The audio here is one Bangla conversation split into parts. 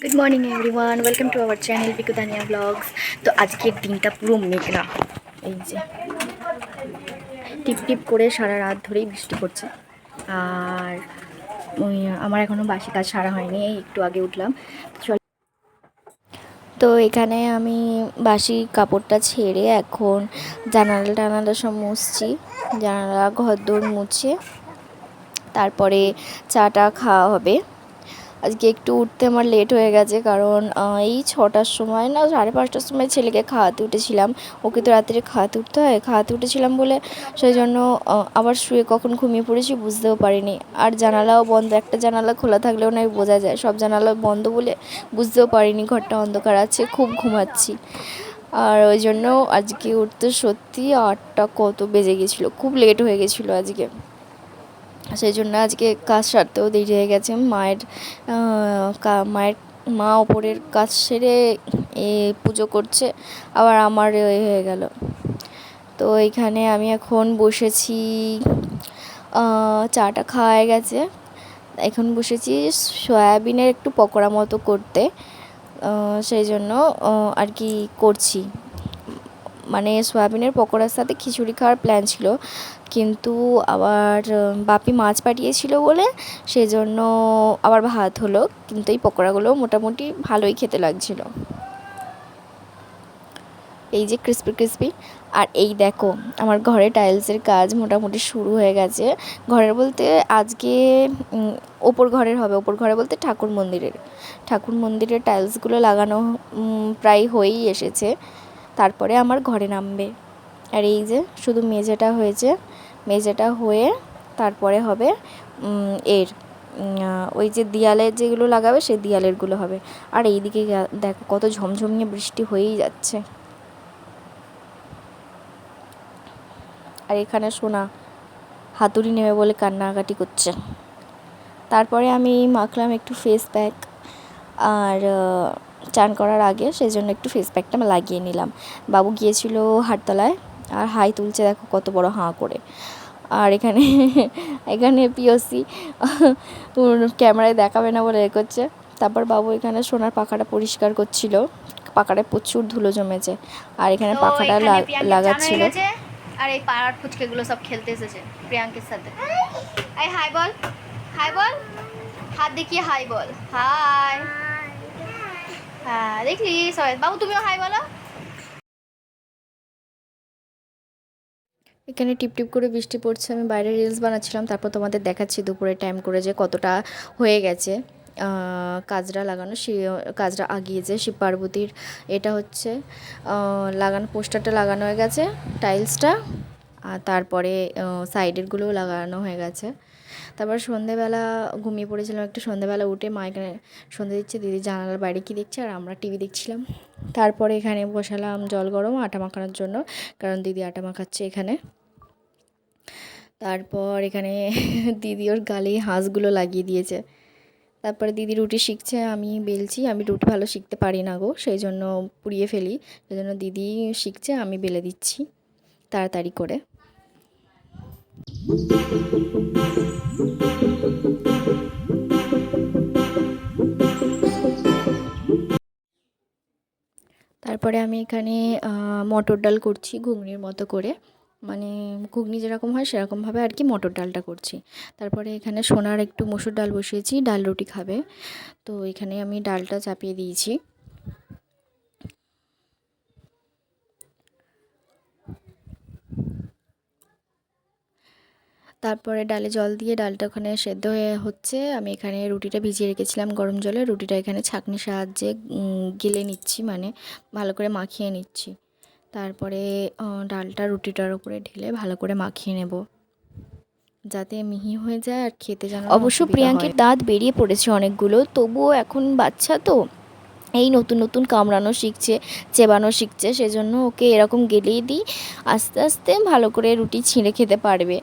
Good morning everyone, welcome to our channel Piku Dania blogs. তো আজকের দিনটা পুরো মেঘলা, এই যে টিপ টিপ করে সারা রাত ধরেই বৃষ্টি পড়ছে। আর আমার এখনও বাসি কাজ সারা হয়নি, এই একটু আগে উঠলাম। তো এখানে আমি বাসি কাপড়টা ছেড়ে এখন জানালা টানালা সব মুছছি, জানালা ঘর দোর মুছে তারপরে চাটা খাওয়া হবে। আজকে একটু উঠতে আমার লেট হয়ে গেছে, কারণ এই 6টার সময় না 5:30টার সময় ছেলেকে খাওয়াতে উঠেছিলাম। ওকে তো রাত্রে খাওয়াতে উঠতে হয়, খাওয়াতে উঠেছিলাম বলে সেই জন্য আবার শুয়ে কখন ঘুমিয়ে পড়েছি বুঝতেও পারিনি। আর জানালাও বন্ধ, একটা জানালা খোলা থাকলেও নয় বোঝা যায়, সব জানালা বন্ধ বলে বুঝতেও পারিনি ঘরটা অন্ধকার আছে, খুব ঘুমাচ্ছি। আর ওই জন্য আজকে উঠতে সত্যি 8টা কত বেজে গেছিলো, খুব লেট হয়ে গেছিলো আজকে। সেই জন্য আজকে কাজ সারতেও দেরি হয়ে গেছে। মায়ের মা ওপরের কাজ সেরে পুজো করছে, আবার আমার হয়ে গেল। তো এখানে আমি এখন বসেছি, চাটা খাওয়া হয়ে গেছে, এখন বসেছি সয়াবিনের একটু পকোড়া মতো করতে। সেই জন্য আর কি করছি, মানে সয়াবিনের পকোড়ার সাথে খিচুড়ি খাওয়ার প্ল্যান ছিল, কিন্তু আবার বাপি মাছ পাঠিয়েছিল বলে সেই জন্য আবার ভাত হলো। কিন্তু এই পকোড়াগুলো মোটামুটি ভালোই খেতে লাগছিল, এই যে ক্রিস্পি ক্রিস্পি। আর এই দেখো আমার ঘরে টাইলসের কাজ মোটামুটি শুরু হয়ে গেছে। ঘরের বলতে আজকে ওপর ঘরের হবে, ওপর ঘরে বলতে ঠাকুর মন্দিরের টাইলসগুলো লাগানো প্রায় হয়েই এসেছে, তারপরে আমার ঘরে নামবে। আর এই যে শুধু মেঝেটা হয়েছে, মেঝেটা হয়ে তারপরে হবে এর ওই যে দেয়ালের যেগুলো লাগাবে সেই দেয়ালেরগুলো হবে। আর এইদিকে দেখো কত ঝমঝমিয়ে বৃষ্টি হয়েই যাচ্ছে। আর এখানে সোনা হাতুড়ি নেবে বলে কান্নাকাটি করছে। তারপরে আমি মাখলাম একটু ফেস প্যাক, আর চান করার আগে সেই জন্য একটু ফেস প্যাকটা লাগিয়ে নিলাম। বাবু গিয়েছিল হাটতলায়, আর হাই তুলছে দেখো কত বড় হাঁ করে। আর এখানে এখানে পিওসি ক্যামেরায় দেখাবে না বলে করছে। তারপর বাবু এখানে সোনার পাখাটা পরিষ্কার করছিল, পাখাটায় প্রচুর ধুলো জমেছে, আর এখানে পাখাটা লাগাচ্ছিল। আর এই পাড়ার ফুচকেগুলো সব খেলতে এসেছে প্রিয়াঙ্কের সাথে। এই হাই বল, হাই বল, হাত দেখিয়ে হাই বল, হাই। হ্যাঁ দেখলি সবাই, বাবু তুমিও হাই বলো। এখানে টিপ টিপ করে বৃষ্টি পড়ছে, আমি বাইরে রিলস বানাচ্ছিলাম, তারপর তোমাদের দেখাচ্ছি দুপুরে টাইম করে যে কতটা হয়ে গেছে কাজরা লাগানো। কাজরা আগিয়েছে শিব পার্বতীর, এটা হচ্ছে লাগানো, পোস্টারটা লাগানো হয়ে গেছে, টাইলসটা, আর তারপরে সাইডেরগুলোও লাগানো হয়ে গেছে। তারপর সন্ধেবেলা ঘুমিয়ে পড়েছিলাম একটু, সন্ধেবেলা উঠে মা এখানে সন্ধে দিচ্ছে, দিদি জানালার বাইরে কী দেখছে আর আমরা টিভি দেখছিলাম। তারপরে এখানে বসালাম জল গরম আটা মাখানোর জন্য, কারণ দিদি আটা মাখাচ্ছে এখানে। তারপর এখানে দিদি ওর গালে হাঁসগুলো লাগিয়ে দিয়েছে। তারপরে দিদি রুটি শিখছে, আমি বেলছি, আমি রুটি ভালো শিখতে পারি না গো, সেই জন্য পুড়িয়ে ফেলি, সেই জন্য দিদি শিখছে, আমি বেলে দিচ্ছি তাড়াতাড়ি করে। তারপরে আমি এখানে মটর ডাল করছি ঘুগনির মতো করে, মানে ঘুগনি যেরকম হয় সেরকমভাবে আর কি মটর ডালটা করছি। তারপরে এখানে সোনার একটু মসুর ডাল বসিয়েছি, ডাল রুটি খাবে, তো এখানে আমি ডালটা চাপিয়ে দিয়েছি। তারপরে ডালে জল দিয়ে ডালটা ওখানে সেদ্ধ হয়ে হচ্ছে, আমি এখানে রুটিটা ভিজিয়ে রেখেছিলাম গরম জলে, রুটিটা এখানে ছাঁকনির সাহায্যে গেলে নিচ্ছি, মানে ভালো করে মাখিয়ে নিচ্ছি। তারপরে ডালটা রুটিটার উপরে ঢেলে ভালো করে মাখিয়ে নেব, যাতে মিহি হয়ে যায় আর খেতে যেন অবশ্য প্রিয়াঙ্কের দাঁত বেরিয়ে পড়েছে অনেকগুলো, তবুও এখন বাচ্চা তো এই নতুন নতুন কামড়ানো শিখছে, চেবানো শিখছে, সেজন্য ওকে এরকম গেলেই দিই, আস্তে আস্তে ভালো করে রুটি ছিঁড়ে খেতে পারবে।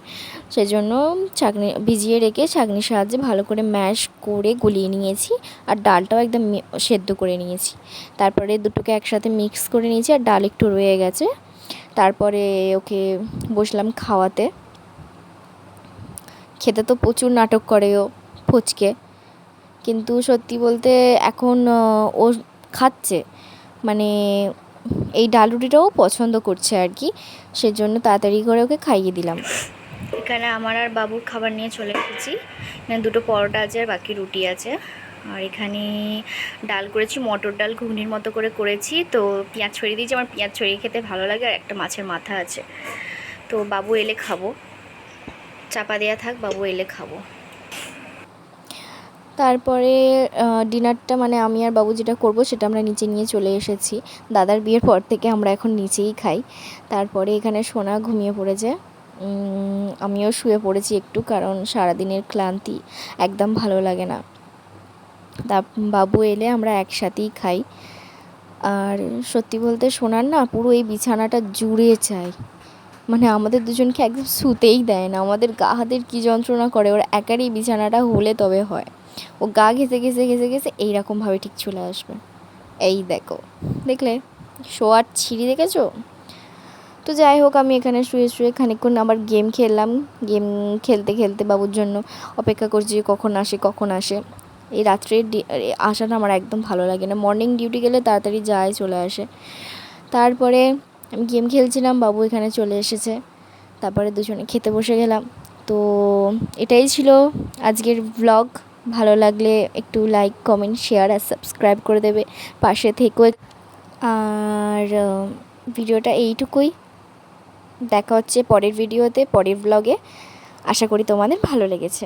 সেজন্য ছাঁকনি ভিজিয়ে রেখে ছাঁকনির সাহায্যে ভালো করে ম্যাশ করে গলিয়ে নিয়েছি, আর ডালটাও একদম সেদ্ধ করে নিয়েছি। তারপরে দুটোকে একসাথে মিক্স করে নিয়েছি, আর ডাল একটু রয়ে গেছে। তারপরে ওকে বসলাম খাওয়াতে, খেতে তো প্রচুর নাটক করে ও ফুচকে, কিন্তু সত্যি বলতে এখন ও খাচ্ছে, মানে এই ডাল রুটিটাও পছন্দ করছে আর কি, সেজন্য তাড়াতাড়ি করে ওকে খাইয়ে দিলাম। এখানে আমার আর বাবুর খাবার নিয়ে চলে এসেছি। এখানে দুটো পরোটা আছে আর বাকি রুটি আছে। আর এখানে ডাল করেছি, মটর ডাল ঘুগনির মতো করে করেছি, তো পেঁয়াজ ছড়িয়ে দিয়েছি, আমার পেঁয়াজ ছড়িয়ে খেতে ভালো লাগে, আর একটা মাছের মাথা আছে। তো বাবু এলে খাবো, চাপা দেওয়া থাক, বাবু এলে খাবো। তারপরে ডিনারটা মানে আমি আর বাবু যেটা করব সেটা আমরা নিচে নিয়ে চলে এসেছি। দাদার বিয়ের পর থেকে আমরা এখন নিচেই খাই। তারপরে এখানে সোনা ঘুমিয়ে পড়েছে, আমিও শুয়ে পড়েছি একটু, কারণ সারাদিনের ক্লান্তি একদম ভালো লাগে না। তা বাবু এলে আমরা একসাথেই খাই। আর সত্যি বলতে সোনার না পুরো এই বিছানাটা জুড়ে চাই, মানে আমাদের দুজনকে একদম শুতেই দেয় না, আমাদের গা হাতের কী যন্ত্রণা করে, ওর একারই বিছানাটা হলে তবে হয়। ও গা ঘেঁষে ঘেঁষে ঘেঁষে ঘেঁষে এইরকমভাবে ঠিক চলে আসবে। এই দেখো, দেখলে শোয়ার ছিঁড়ি দেখেছো? তো যাই হোক, আমি এখানে শুয়ে শুয়ে খানিকক্ষণ আবার গেম খেললাম। গেম খেলতে খেলতে বাবুর জন্য অপেক্ষা করছি কখন আসে কখন আসে। এই রাত্রের আসাটা আমার একদম ভালো লাগে না, মর্নিং ডিউটি গেলে তাড়াতাড়ি যায়, চলে আসে। তারপরে আমি গেম খেলছিলাম, বাবু এখানে চলে এসেছে, তারপরে দুজনে খেতে বসে গেলাম। তো এটাই ছিল আজকের ব্লগ। ভালো লাগলে একটু লাইক, কমেন্ট, শেয়ার আর সাবস্ক্রাইব করে দেবে, পাশে থেকো। আর ভিডিওটা এইটুকুই, দেখা হচ্ছে পরের ভিডিওতে, পরের ব্লগে। আশা করি তোমাদের ভালো লেগেছে।